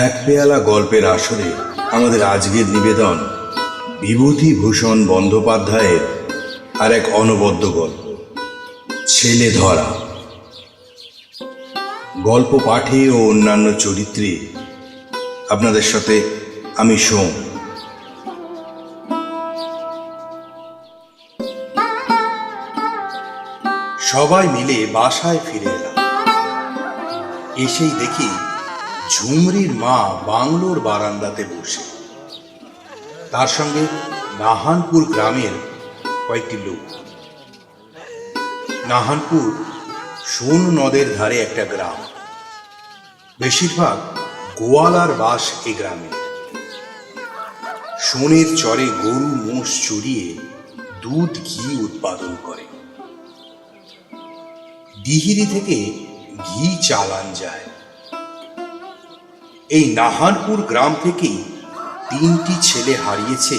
এক পেয়ালা গল্পের আসরে আমাদের আজকের নিবেদন বিভূতিভূষণ বন্দ্যোপাধ্যায়ের আর এক অনবদ্য গল্প, ছেলে ধরা। গল্প পাঠে ও অন্যান্য চরিত্রে আপনাদের সাথে আমি সোম। সবাই মিলে বাসায় ফিরে এলাম। এসেই দেখি ঝুমরির মা বাংলোর বারান্দাতে বসে, তার সঙ্গে নাহানপুর গ্রামের কয়েকটি লোক। নাহানপুর সোন নদের ধারে একটা গ্রাম, বেশিরভাগ গোয়ালার বাস এই গ্রামে। সোনের চরে গরু মোষ চড়িয়ে দুধ ঘি উৎপাদন করে। ডিহিরি থেকে ঘি চালান যায়। এই নাহানপুর গ্রাম থেকেই 3টি ছেলে হারিয়েছে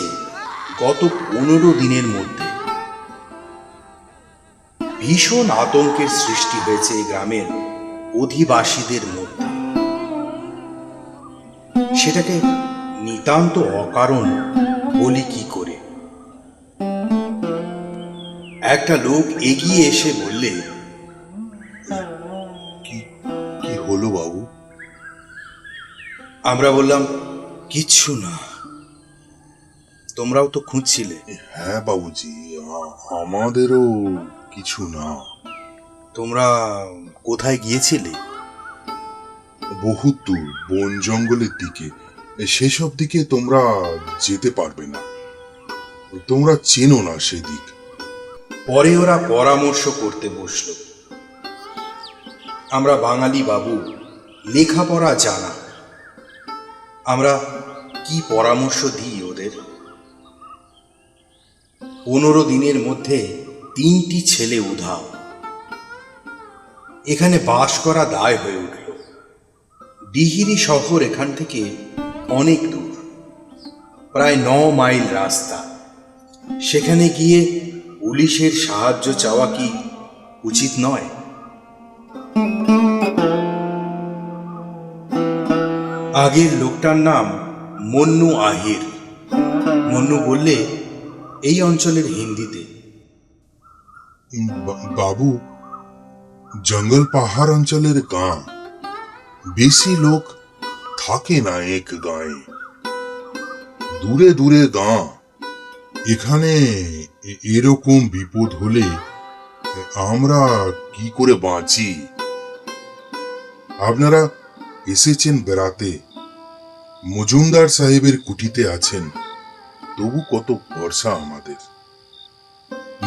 গত 15 দিনের মধ্যে। ভীষণ আতঙ্কের সৃষ্টি হয়েছে এই গ্রামের অধিবাসীদের মধ্যে। সেটাকে নিতান্ত অকারণ বলি কি করে? একটা লোক এগিয়ে এসে বললে, কি হলো বাবু? আমরা বললাম, কিচ্ছু না, তোমরাও তো খুঁজছিলে। হ্যাঁ বাবুজি, আমাদেরও কিছু না। তোমরা কোথায় গিয়েছিলে? বহুত দূর, বন জঙ্গলের দিকে। সেসব দিকে তোমরা যেতে পারবে না, তোমরা চেনো না সেদিক। পরে ওরা পরামর্শ করতে বসল। আমরা বাঙালি বাবু, লেখাপড়া জানা, আমরা কি পরামর্শ দিই ওদের? 15 দিনের মধ্যে 3টি ছেলে উধাও। এখানে বাস করা দায় হয়ে উঠল। ডিহিরি শহর এখান থেকে অনেক দূর, প্রায় 9 মাইল রাস্তা। সেখানে গিয়ে পুলিশের সাহায্য চাওয়া কি উচিত নয়? আগের লোকটার নাম মন্নু আহির। মন্নু বললে এই অঞ্চলের হিন্দিতে, বাবু, জঙ্গল পাহাড় অঞ্চলের গাঁ, বেশি লোক থাকে না এক গাঁয়ে, দূরে দূরে গাঁ। এখানে এরকম বিপদ হলে আমরা কি করে বাঁচি? আপনারা এসেছেন বেড়াতে, মজুমদার সাহেবের কুটিতে আছেন, তবু কত ভরসা আমাদের।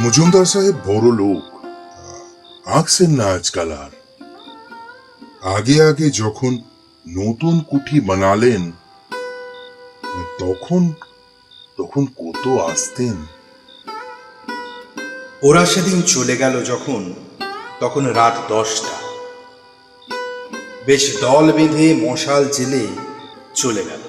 মজুমদার সাহেব বড় লোক, আসছেন না আজকাল আর। আগে আগে যখন নতুন কুঠি বানালেন তখন তখন কত আসতেন। ওরা সেদিন চলে গেল যখন, তখন রাত 10টা। বেশ দল বেঁধে মশাল জেলে চলে গেল।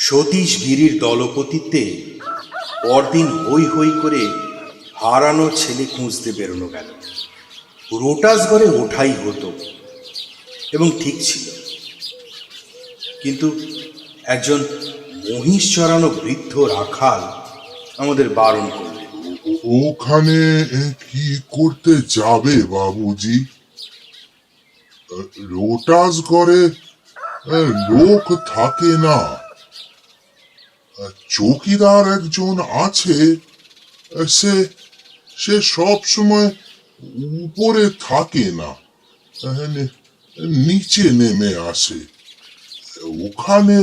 সতীশ গিরির দলপতিত্বে পরদিন হই হই করে হারানো ছেলে খুঁজতে বেরোনো গেল। রোটাসগড়ে ওঠাই হতো এবং ঠিক ছিল, কিন্তু একজন মহিষ চড়ানো বৃদ্ধ রাখাল আমাদের বারণ করলেন। ওখানে কি করতে যাবে বাবুজি? রোটাসগড়ে লোক থাকে না, চৌকিদার একজন আছে, সে সে সব সময় উপরে থাকে না, নিচে নেমে আসে। ওখানে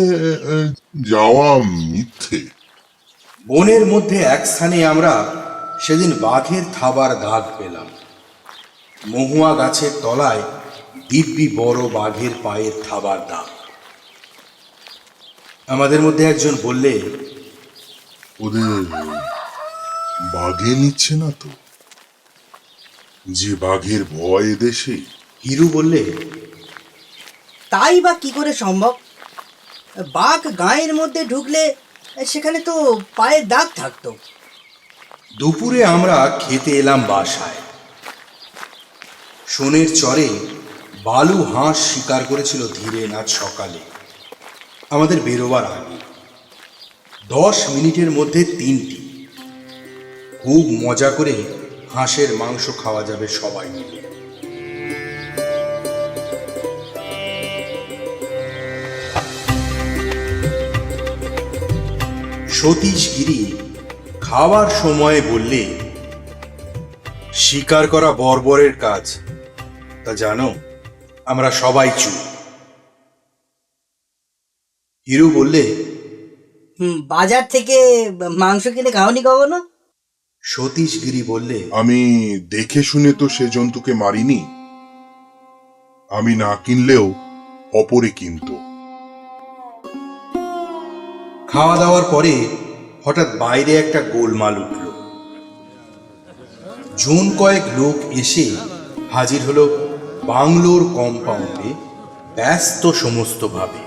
যাওয়া মিথ্যে। বনের মধ্যে এক স্থানে আমরা সেদিন বাঘের থাবার দাগ পেলাম। মহুয়া গাছের তলায় দিব্যি বড় বাঘের পায়ের থাবার দাগ। আমাদের মধ্যে একজন বললে, ওদের বাঘে নিচ্ছে না তো? যে বাঘের ভয় দেশে। হিরু বললে, তাই বা কি করে সম্ভব? বাঘ গাঁয়ের মধ্যে ঢুকলে সেখানে তো পায়ের দাগ থাকতো। দুপুরে আমরা খেতে এলাম বাসায়। সোনের চরে বালু হাঁস শিকার করেছিল ধীরেন আজ সকালে আমাদের বেরোবার আগে। 10 মিনিটের মধ্যে 3টি। খুব মজা করে হাঁসের মাংস খাওয়া যাবে সবাই মিলে। সতীশ গিরি খাওয়ার সময় বললে, শিকার করা বর্বরের কাজ, তা জানো? আমরা সবাই চুপ। হিরু বললে, বাজার থেকে মাংস কিনে খাওনি কখনো? সতীশ গিরি বললে, আমি দেখে শুনে তো সে জন্তুকে মারিনি। আমি না কিনলেও অপরে কিনতো। খাওয়া দাওয়ার পরে হঠাৎ বাইরে একটা গোলমাল উঠল। জন কয়েক লোক এসে হাজির হলো বাংলোর কম্পাউন্ডে ব্যস্ত সমস্ত ভাবে।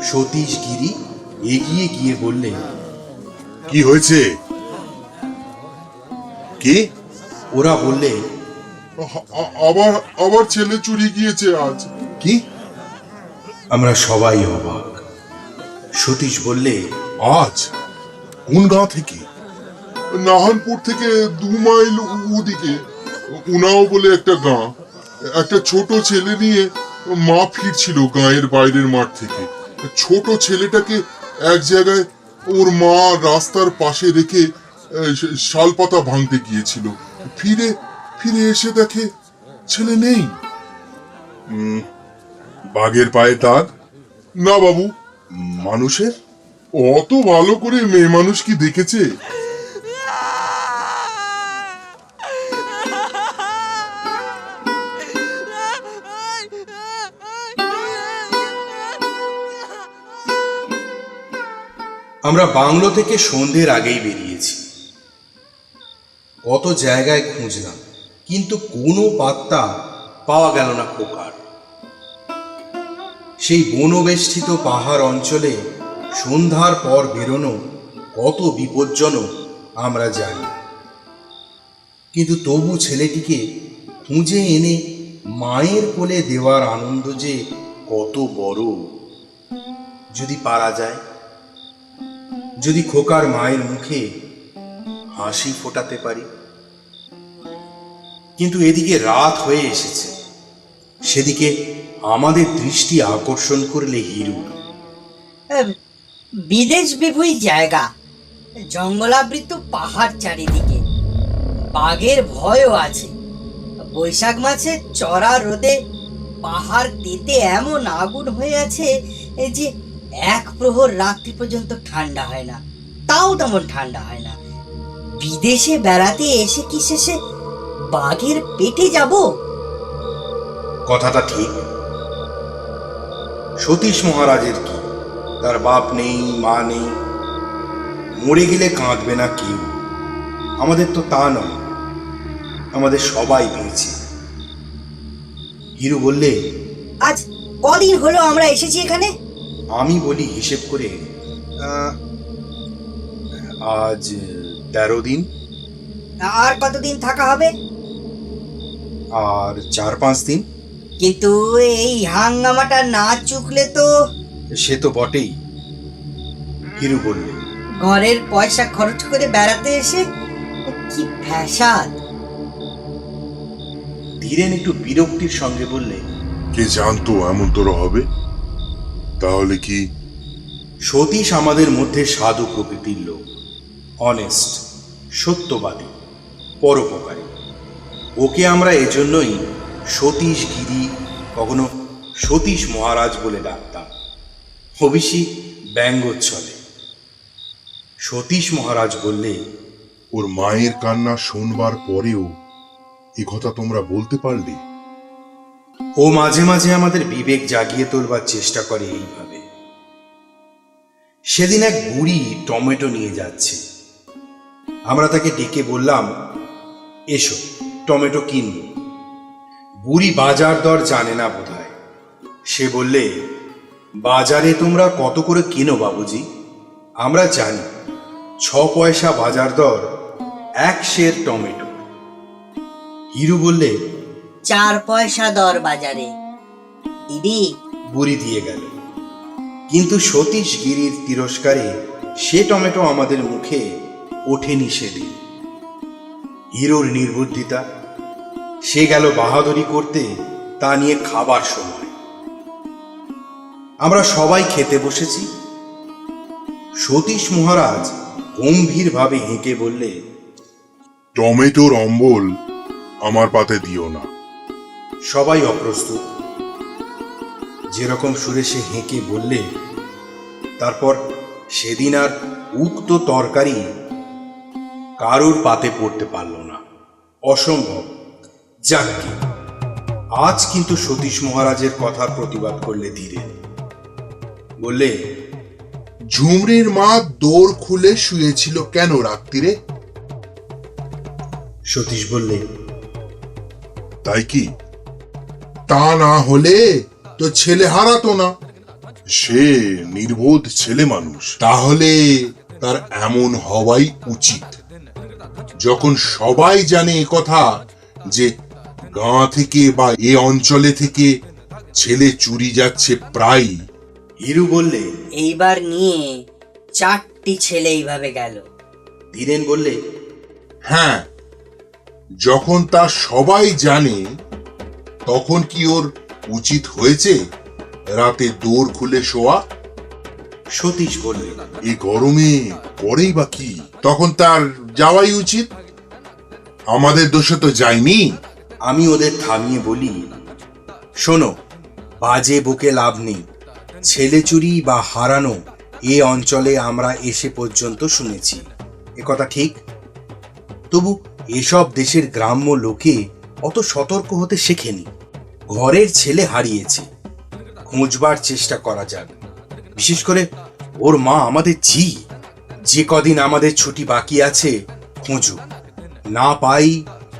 সতীশ গিরি এগিয়ে গিয়ে বললে, কি হয়েছে? কি? ওরা বললে, আবার আবার ছেলে চুরি গিয়েছে আজ। কি? আমরা সবাই অবাক। সতীশ বললে, আজ? কোন গাঁ থেকে? নাহানপুর থেকে 2 মাইল ওদিকে উনাও বলে একটা গাঁ। একটা ছোট ছেলে নিয়ে মা ফিরছিল গাঁয়ের বাইরের মাঠ থেকে। ছোট ছেলেটাকে এক জায়গায় ওর মা রাস্তার পাশে রেখে শালপাতা ভাঙতে গিয়েছিল। ফিরে ফিরে এসে দেখে ছেলে নেই। বাঘের পায়ে দাগ? না বাবু, মানুষের। অত ভালো করে মেয়ে মানুষ কি দেখেছে? আমরা বাংলো থেকে সন্ধ্যের আগেই বেরিয়েছি। কত জায়গায় খুঁজলাম, কিন্তু কোনো পাত্তা পাওয়া গেল না খোকার। সেই বনবেষ্টিত পাহাড় অঞ্চলে সন্ধ্যার পর বেরোনো কত বিপজ্জনক আমরা জানি, কিন্তু তবু ছেলেটিকে খুঁজে এনে মায়ের কোলে দেওয়ার আনন্দ যে কত বড়। যদি পারা যায়, যদি খোকার মায়ের মুখে হাসি ফোটাতে পারি। কিন্তু এদিকে রাত হয়ে এসেছে। সেদিকে আমাদের দৃষ্টি আকর্ষণ করলে হিরু। বিদেশ বিভূই জায়গা, জঙ্গলাবৃত পাহাড় চারিদিকে, বাঘের ভয়ও আছে। বৈশাখ মাসে চড়া রোদে পাহাড় তেতে এমন আগুন হয়ে আছে যে 1 প্রহর রাত্রি পর্যন্ত ঠান্ডা হয় না, তাও তেমন ঠান্ডা হয় না। বিদেশে বেড়াতে এসে কি শেষে বাঘের পেটে যাব? কথাটা ঠিক। সতীশ মহারাজের কি, তার বাপ নেই, মা নেই, মরে গেলে কাঁদবে না কেউ। আমাদের তো তা নয়, আমাদের সবাই পেয়েছে। হিরু বললে, আজ কদিন হলো আমরা এসেছি এখানে? আমি বলি হিসেব করে, আজ 13 দিন। আর কতদিন থাকা হবে? আর 4-5 দিন। কিন্তু এই হাঙ্গামাটা না চুকলে তো। সে তো বটেই, হিরু বললে। ঘরের পয়সা খরচ করে বেড়াতে এসে কি ফ্যাসাদ। ধীরেন একটু বিরক্তির সঙ্গে বললে, কে জানতো এমন তোর হবে? তাহলে কি? সতীশ আমাদের মধ্যে সাধু প্রকৃতির লোক, অনেস্ট, সত্যবাদী, পরোপকারী। ওকে আমরা এজন্যই সতীশ গিরি, কখনো সতীশ মহারাজ বলে ডাকতাম, অবশ্যই ব্যঙ্গোচ্ছলে। সতীশ মহারাজ বললে, ওর মায়ের কান্না শোনবার পরেও এ কথা তোমরা বলতে পারলে? ও মাঝে মাঝে আমাদের বিবেক জাগিয়ে তোলবার চেষ্টা করে এইভাবে। সেদিন এক বুড়ি টমেটো নিয়ে যাচ্ছে। আমরা তাকে ডেকে বললাম, এসো টমেটো কিনব। বুড়ি বাজার দর জানে না বোধহয়। সে বললে, বাজারে তোমরা কত করে কেনো বাবুজি? আমরা জানি 6 পয়সা বাজার দর 1 সের টমেটো। হিরু বললে, 4 পয়সা দর বাজারে দিদি। বুড়ি দিয়ে গেল। কিন্তু সতীশ গিরির তিরস্কারে সে টমেটো আমাদের মুখে ওঠেনি সেদিন। হিরোর নির্বুদ্ধিতা, সে গেল বাহাদুরি করতে, তা নিয়ে খাবার সময়। আমরা সবাই খেতে বসেছি। সতীশ মহারাজ গম্ভীরভাবে হেঁকে বললে, টমেটোর অম্বল আমার পাতে দিও না। সবাই অপ্রস্তুত। যেরকম সুরে সে হেঁকে বললে, তারপর সেদিন আর উক্ত তরকারি কারুর পাতে পড়তে পারল না। অসম্ভব। যাকে আজ কিন্তু সতীশ মহারাজের কথার প্রতিবাদ করলে ধীরে। বললে, ঝুমরির মা দোর খুলে শুয়েছিল কেন রাত্রিরে? সতীশ বললে, তাই কি? তা না হলে তো ছেলে হারাতো না। সে নির্বোধ ছেলে মানুষ। তাহলে তার এমন হওয়াই উচিত। যখন সবাই জানে এ কথা যে গাঁ থেকে বা এ অঞ্চলে থেকে ছেলে চুরি যাচ্ছে প্রায়। হিরু বললে, এইবার নিয়ে 4টি ছেলে এইভাবে গেল। ধীরেন বললে, হ্যাঁ, যখন তা সবাই জানে তখন কি ওর উচিত হয়েছে রাতে দোর খুলে শোয়া? সতীশ বললে, এই গরমে করেই বা কি? তখন তার যাওয়াই উচিত। আমাদের দোষে তো যায়নি। আমি ওদের থামিয়ে বলি, শোনো, বাজে বকে লাভ নেই। ছেলে চুরি বা হারানো এ অঞ্চলে আমরা এসে পর্যন্ত শুনেছি, এ কথা ঠিক। তবু এসব দেশের গ্রাম্য লোকে অত সতর্ক হতে শেখেনি। ঘরের ছেলে হারিয়েছে, খোঁজবার চেষ্টা করা যাক। বিশেষ করে ওর মা আমাদের যে কদিন আমাদের ছুটি বাকি আছে খোঁজো। না পাই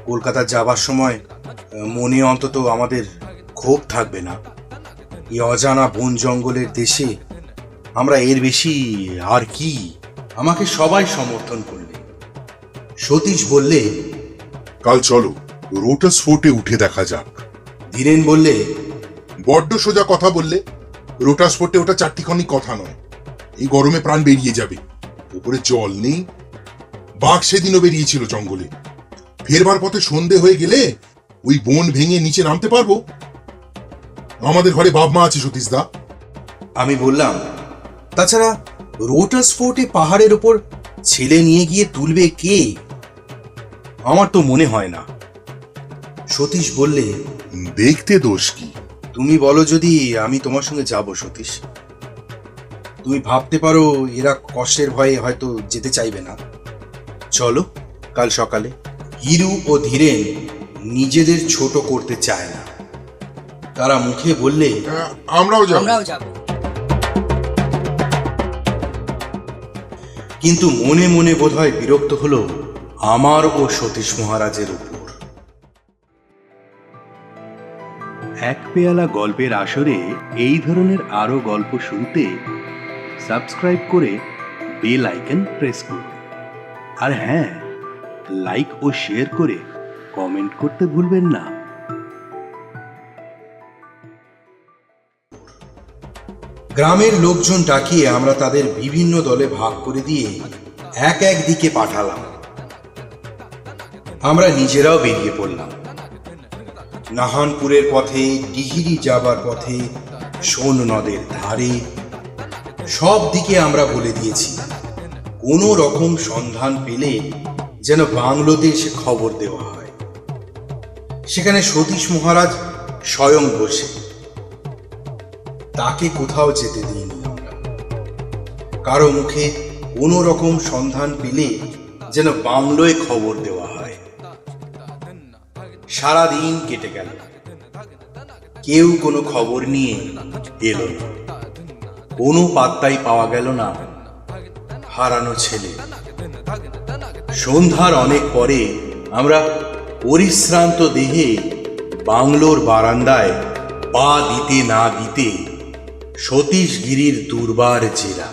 কলকাতা যাবার সময় মনে অন্তত আমাদের ক্ষোভ থাকবে না। এই অজানা বন জঙ্গলের দেশে আমরা এর বেশি আর কি? আমাকে সবাই সমর্থন করলে। সতীশ বললে, কাল চলো রোটাস ফোর্টে উঠে দেখা যাক। ধীরেন বললে, বড্ড সোজা কথা বললে। রোটাস ফোর্টে ওটা চারটিখানি কথা নয়। এই গরমে প্রাণ বেরিয়ে যাবে। উপরে জল নেই। বাঘ সেদিনও বেরিয়েছিল জঙ্গলে। ফেরবার পথে সন্ধে হয়ে গেলে ওই বন ভেঙে নিচে নামতে পারবো। আমাদের ঘরে বাপ মা আছে সতীশদা। আমি বললাম, তাছাড়া রোটাস ফোর্টে পাহাড়ের ওপর ছেলে নিয়ে গিয়ে তুলবে কে? আমার তো মনে হয় না। সতীশ বললে, দেখতে দোষ কি? তুমি বলো যদি আমি তোমার সঙ্গে যাব। সতীশ, তুমি ভাবতে পারো এরা কষ্টের ভয়ে হয়তো যেতে চাইবে না। চলো কাল সকালে। হিরু ও ধীরেন নিজেদের ছোট করতে চায় না। তারা মুখে বললে, আমরাও যাব। আমরাও যাব। কিন্তু মনে মনে বোধহয় বিরক্ত হলো আমার ও সতীশ মহারাজের উপর। এক পেয়ালা গল্পের আসরে এই ধরনের আরো গল্প শুনতে সাবস্ক্রাইব করে বেল আইকন প্রেস করুন। আর হ্যাঁ, লাইক ও শেয়ার করে কমেন্ট করতে ভুলবেন না। গ্রামের লোকজন ডাকিয়ে আমরা তাদের বিভিন্ন দলে ভাগ করে দিয়ে এক এক দিকে পাঠালাম। আমরা নিজেরাও বেরিয়ে পড়লাম। নাহানপুরের পথে, ডিহিরি যাবার পথে, সোন নদের ধারে, সব দিকে আমরা বলে দিয়েছি কোনো রকম সন্ধান পেলে যেন বাংলোতে এসে খবর দেওয়া হয়। সেখানে সতীশ মহারাজ স্বয়ং বসে। তাকে কোথাও যেতে দিইনি আমরা। কারো মুখে কোনো রকম সন্ধান পেলে যেন বাংলোয় খবর দেওয়া হয়। সারাদিন কেটে গেল, কেউ কোনো খবর নিয়ে এলো না। কোনো পাত্তাই পাওয়া গেল না হারানো ছেলে। সন্ধ্যার অনেক পরে আমরা পরিশ্রান্ত দেহে বাংলোর বারান্দায় পা দিতে না দিতে সতীশগিরির দুর্বার জেরা।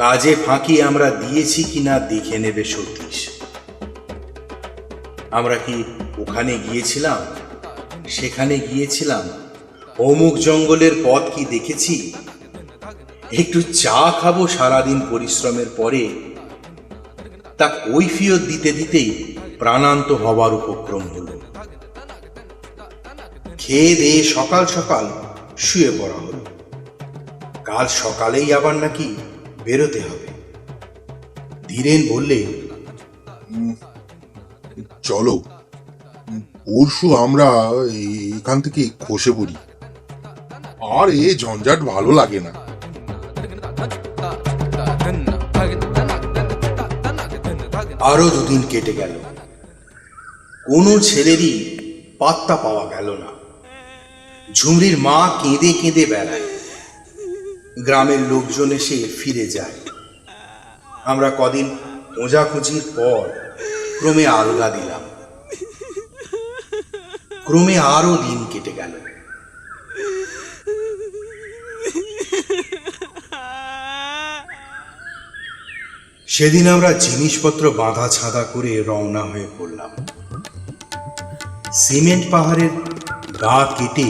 কাজে ফাঁকি আমরা দিয়েছি কিনা দেখে নেবে সতীশ। আমরা কি ওখানে গিয়েছিলাম, সেখানে গিয়েছিলাম, অমুক জঙ্গলের পথ কি দেখেছি, একটু চা খাবো সারাদিন পরিশ্রমের পরে, তা কৈফিয়ত দিতে দিতেই প্রাণান্ত হবার উপক্রম হলো। খেয়ে দিয়ে সকাল সকাল শুয়ে পড়া হলো। কাল সকালেই আবার নাকি বেরোতে হবে। ধীরেন বললে, চলো পরশু আমরা এখান থেকে খসে পড়ি, আর এ ঝঞ্ঝাট ভালো লাগে না। আরো দুদিন কেটে গেল, কোনো ছেলেরই পাত্তা পাওয়া গেল না। ঝুমরির মা কেঁদে কেঁদে বেড়ায়, গ্রামের লোকজন এসে ফিরে যায়। আমরা কদিন খোঁজাখুঁজির পর ক্রমে আলগা দিলাম। ক্রমে আরো দিন কেটে গেল। সেদিন আমরা জিনিসপত্র বাঁধা ছাঁধা করে রওনা হয়ে পড়লাম। সিমেন্ট পাহাড়ের গা কেটে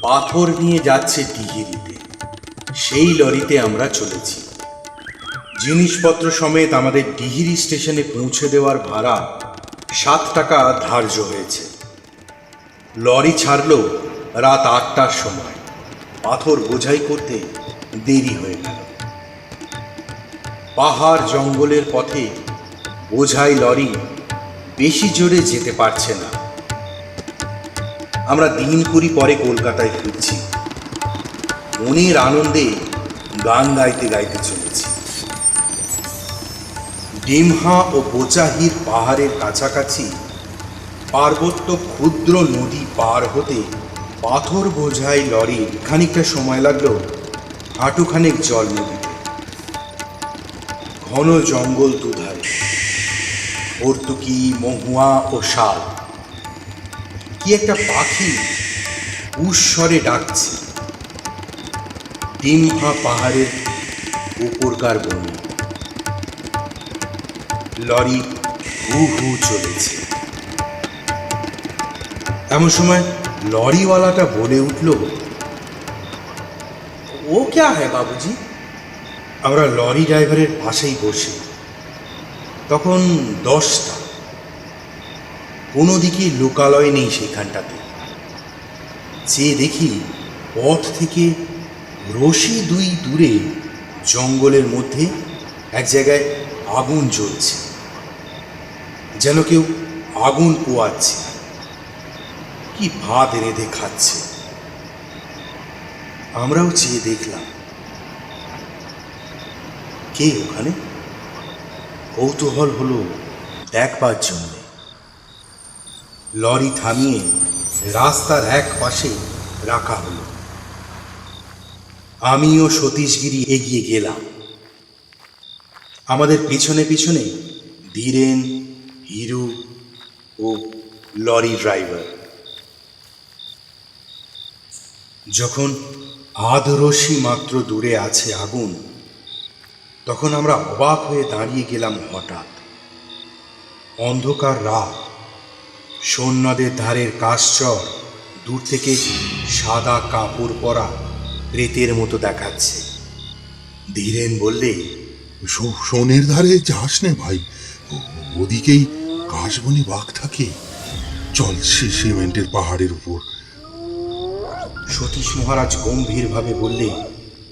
পাথর নিয়ে যাচ্ছে টিহিরিতে, সেই লরিতে আমরা চলেছি। জিনিসপত্র সমেত আমাদের ডিহিরি স্টেশনে পৌঁছে দেওয়ার ভাড়া 7 টাকা ধার্য হয়েছে। লরি ছাড়ল রাত 8টার সময়। পাথর বোঝাই করতে দেরি হয়ে গেল। পাহাড় জঙ্গলের পথে বোঝাই লরি বেশি জোরে যেতে পারছে না। আমরা দিন কুড়ি পরে কলকাতায় ফিরছি। মনের আনন্দে গান গাইতে গাইতে চলেছি। ডিমহা ও বোচাহির পাহাড়ের কাছাকাছি পার্বত্য ক্ষুদ্র নদী পার হতে পাথর বোঝাই লরির খানিকটা সময় লাগলো হাঁটুখানেক জল নদীতে। ঘন জঙ্গল দুধারে, ভর্তুকি, মহুয়া ও শাল। কি একটা পাখি উৎস্বরে ডাকছে। ডিমহা পাহাড়ের উপরকার বনে লরি হু হু চলেছে। এমন সময় লরিওয়ালাটা বলে উঠল, ও ক্যা হ্যায় বাবুজি? আমরা লরি ড্রাইভারের পাশেই বসে। তখন 10টা। কোনো দিকে লোকালয় নেই সেখানটাতে। চেয়ে দেখি পথ থেকে রশি 2 দূরে জঙ্গলের মধ্যে এক জায়গায় আগুন জ্বলছে, যেন কেউ আগুন পোয়াচ্ছে, কি ভাত রেঁধে খাচ্ছে। আমরাও চেয়ে দেখলাম। কে ওখানে? কৌতূহল হলো দেখবার জন্য। লরি থামিয়ে রাস্তার এক পাশে রাখা হলো। আমিও সতীশগিরি এগিয়ে গেলাম। আমাদের পিছনে পিছনে ধীরেন, হিরু ও লরি ড্রাইভার। যখন আধরশি মাত্র দূরে আছে আগুন, তখন আমরা অবাক হয়ে দাঁড়িয়ে গেলাম। হঠাৎ অন্ধকার রাত, সৈন্যদের ধারের কাশচর দূর থেকে সাদা কাপড় পরা প্রেতের মতো দেখাচ্ছে। ধীরেন বললে, সোনের ধারে যাস নে ভাই, ওদিকেই কাশবনি বাঘ থাকে। চল সিমেন্টের পাহাড়ের উপর। সতীশ মহারাজ গম্ভীরভাবে বললে,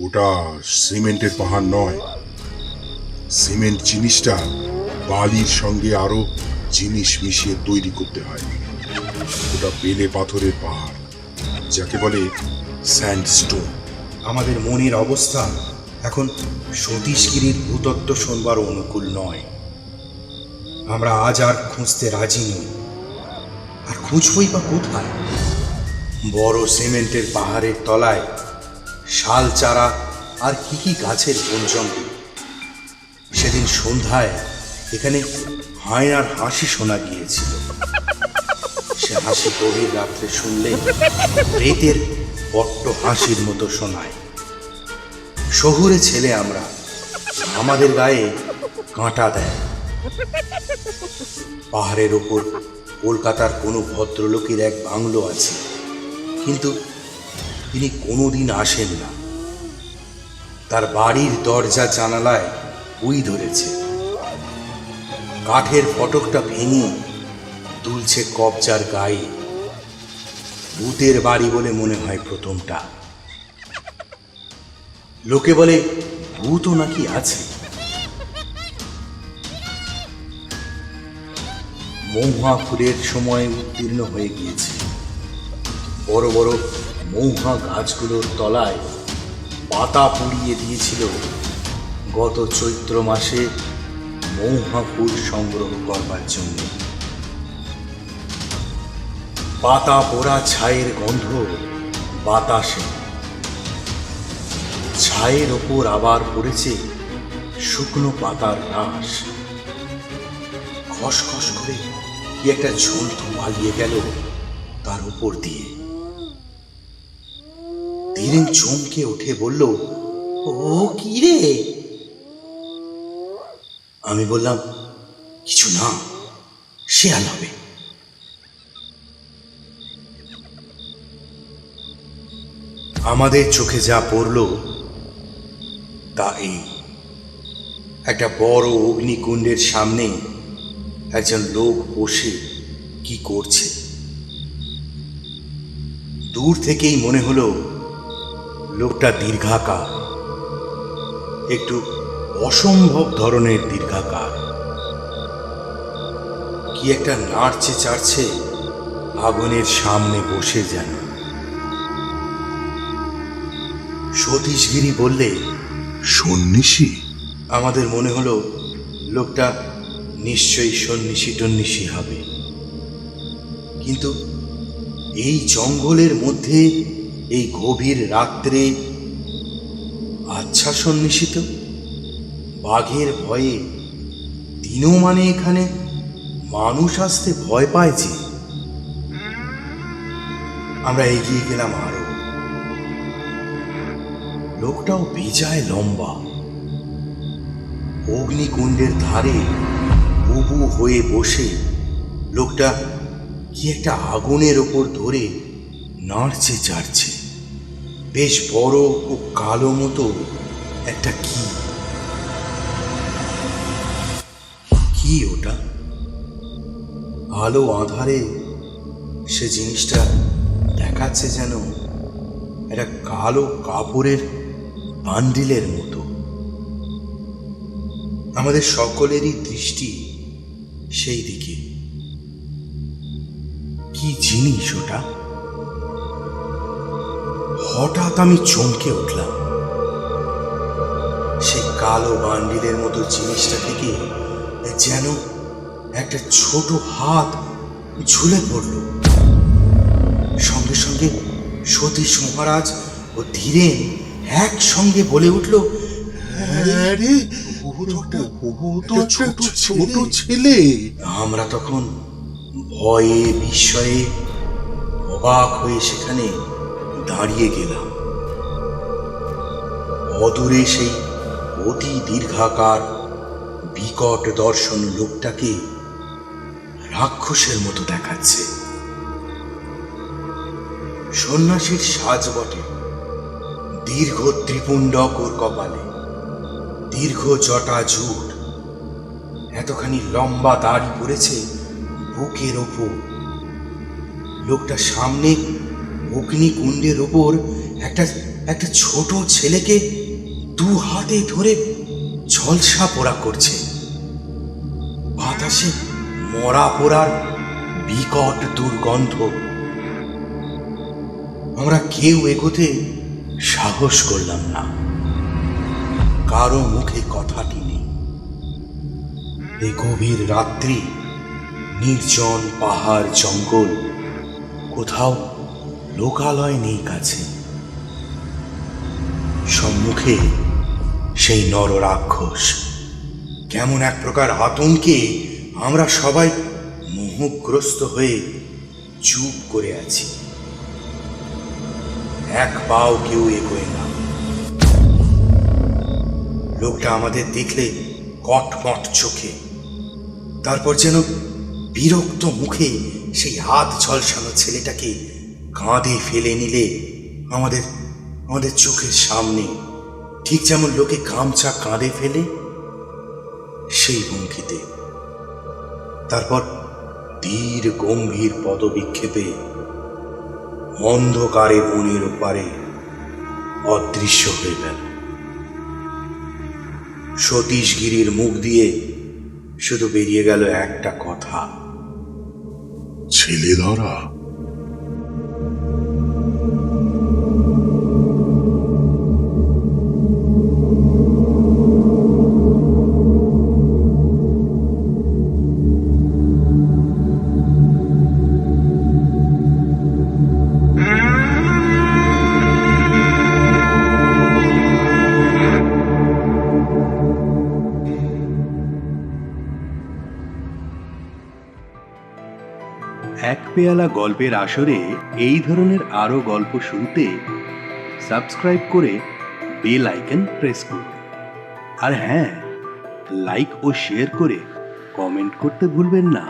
ওটা সিমেন্টের পাহাড় নয়। সিমেন্ট জিনিসটা বালির সঙ্গে আরো জিনিস মিশিয়ে তৈরি করতে হয়। ওটা বেলে পাথরের পাহাড়, যাকে বলে স্যান্ডস্টোন। আমাদের মনের অবস্থা এখন সতীশগিরির ভূতত্ত্ব শোনবার অনুকূল নয়। আমরা আজ আর খুঁজতে রাজি নই। আর খুঁজবই বা কোথায়? বড় সিমেন্টের পাহাড়ের তলায় শাল চারা আর কি কি গাছের বন জঙ্গল। সেদিন সন্ধ্যায় এখানে হায়নার হাসি শোনা গিয়েছিল। সে হাসি গভীর রাত্রে শুনলে প্রেতের বড্ড হাসির মতো শোনায়। শহুরে ছেলে আমরা, আমাদের গায়ে কাঁটা দেয়। পাহাড়ের ওপর কলকাতার কোনো ভদ্রলোকের এক বাংলো আছে, কিন্তু তিনি কোনোদিন আসেন না। তার বাড়ির দরজা জানালায় উই ধরেছে, কাঠের ফটকটা ভেঙে দুলছে কবজার গায়ে। ভূতের বাড়ি বলে মনে হয় প্রথমটা। লোকে বলে ভূতও নাকি আছে। মৌহা ফুলের সময় উত্তীর্ণ হয়ে গিয়েছে। বড় বড় মৌহা গাছগুলোর তলায় পাতা পুড়িয়ে দিয়েছিল গত চৈত্র মাসে মৌহা ফুল সংগ্রহ করবার জন্য। পাতা পোড়া ছায়ের গন্ধ বাতাসে। ছায়ের ওপর আবার পড়েছে শুকনো পাতার রাশ। খসখস করে কি একটা ঝুলতো পালিয়ে গেল তার উপর দিয়ে। ধীরেন চমকে উঠে বলল, ও কি রে? আমি বললাম, কিছু না, শেয়াল হবে। আমাদের চোখে যা পড়ল তা এই। একটা বড় অগ্নিকুণ্ডের সামনে একজন লোক বসে কি করছে। দূর থেকেই মনে হলো লোকটা দীর্ঘাকার, একটু অসম্ভব ধরনের দীর্ঘাকার। কি একটা নাড়ছে চাড়ছে আগুনের সামনে বসে যেন। সতীশগিরি বললে, সন্ন্যাসী? আমাদের মনে হলো লোকটা নিশ্চয়ই সন্ন্যাসী টন্যাসী হবে। কিন্তু এই জঙ্গলের মধ্যে এই গভীর রাত্রে আচ্ছা সন্ন্যাসী তো। বাঘের ভয়ে দিনও মানে এখানে মানুষ আসতে ভয় পায় যে। আমরা এগিয়ে গেলাম আরো। লোকটাও বেজায় লম্বা। অগ্নিকুণ্ডের ধারে উবু হয়ে বসে লোকটা কি একটা আগুনের ওপর ধরে নাড়ছে চাড়ছে। বেশ বড় ও কালো মতো একটা কি কি ওটা? আলো আধারে সে জিনিসটা দেখাচ্ছে যেন একটা কালো কাপড়ের বান্ডিলের মতো। আমাদের সকলেরই দৃষ্টি সেই দিকে। কি জিনিস ওটা? হঠাৎ আমি চমকে উঠলাম। সেই কালো বান্ডিলের মতো জিনিসটা থেকে যেন একটা ছোট হাত ঝুলে পড়ল। সঙ্গে সঙ্গে সতীশ মহারাজ ও ধীরেন একসঙ্গে বলে উঠল, আরে ছোট ছেলে। আমরা তখন ভয়ে বিস্ময়ে অবাক হয়ে সেখানে দাঁড়িয়ে গেলাম। অদূরে সেই অতি দীর্ঘাকার বিকট দর্শন লোকটাকে রাক্ষসের মতো দেখাচ্ছে। সন্ন্যাসীর সাজ বটে। দীর্ঘ ত্রিপুণ্ডক ওর কপালে, দীর্ঘ জটা জুট, এতখানি লম্বা দাড়ি পড়েছে বুকের ওপর। লোকটা সামনে অগ্নিকুণ্ডের ওপর একটা ছোট ছেলেকে দু হাতে ধরে ঝলসা পোড়া করছে। বাতাসে মরা পোড়ার বিকট দুর্গন্ধ। আমরা কেউ এগোতে সাহস করলাম না। কারো মুখে কথাটি নেই। এই গভীর রাত্রি, নির্জন পাহাড় জঙ্গল, কোথাও লোকালয় নেই কাছে। সম্মুখে সেই নর রাক্ষস। কেমন এক প্রকার আতঙ্কে আমরা সবাই মোহগ্রস্ত হয়ে চুপ করে আছি, এক পাও কেউ এগোয় না। লোকটা আমাদের দেখলে কটমট চোখে, তারপর যেন বিরক্ত মুখে সেই হাত ঝলসানো ছেলেটাকে কাঁধে ফেলে নিলে আমাদের আমাদের চোখের সামনে, ঠিক যেমন লোকে গামছা কাঁধে ফেলে সেই ভঙ্গিতে। তারপর ধীর গম্ভীর পদবিক্ষেপে অন্ধকারে বনের ওপারে অদৃশ্য হয়ে গেল। সতীশগিরির মুখ দিয়ে শুধু বেরিয়ে গেল একটা কথা, ছেলে ধরা। এক পেয়ালা গল্পের আসরে এই ধরনের আরো গল্প শুনতে সাবস্ক্রাইব করে বেল আইকন প্রেস করুন। আর হ্যাঁ, লাইক ও শেয়ার করে কমেন্ট করতে ভুলবেন না।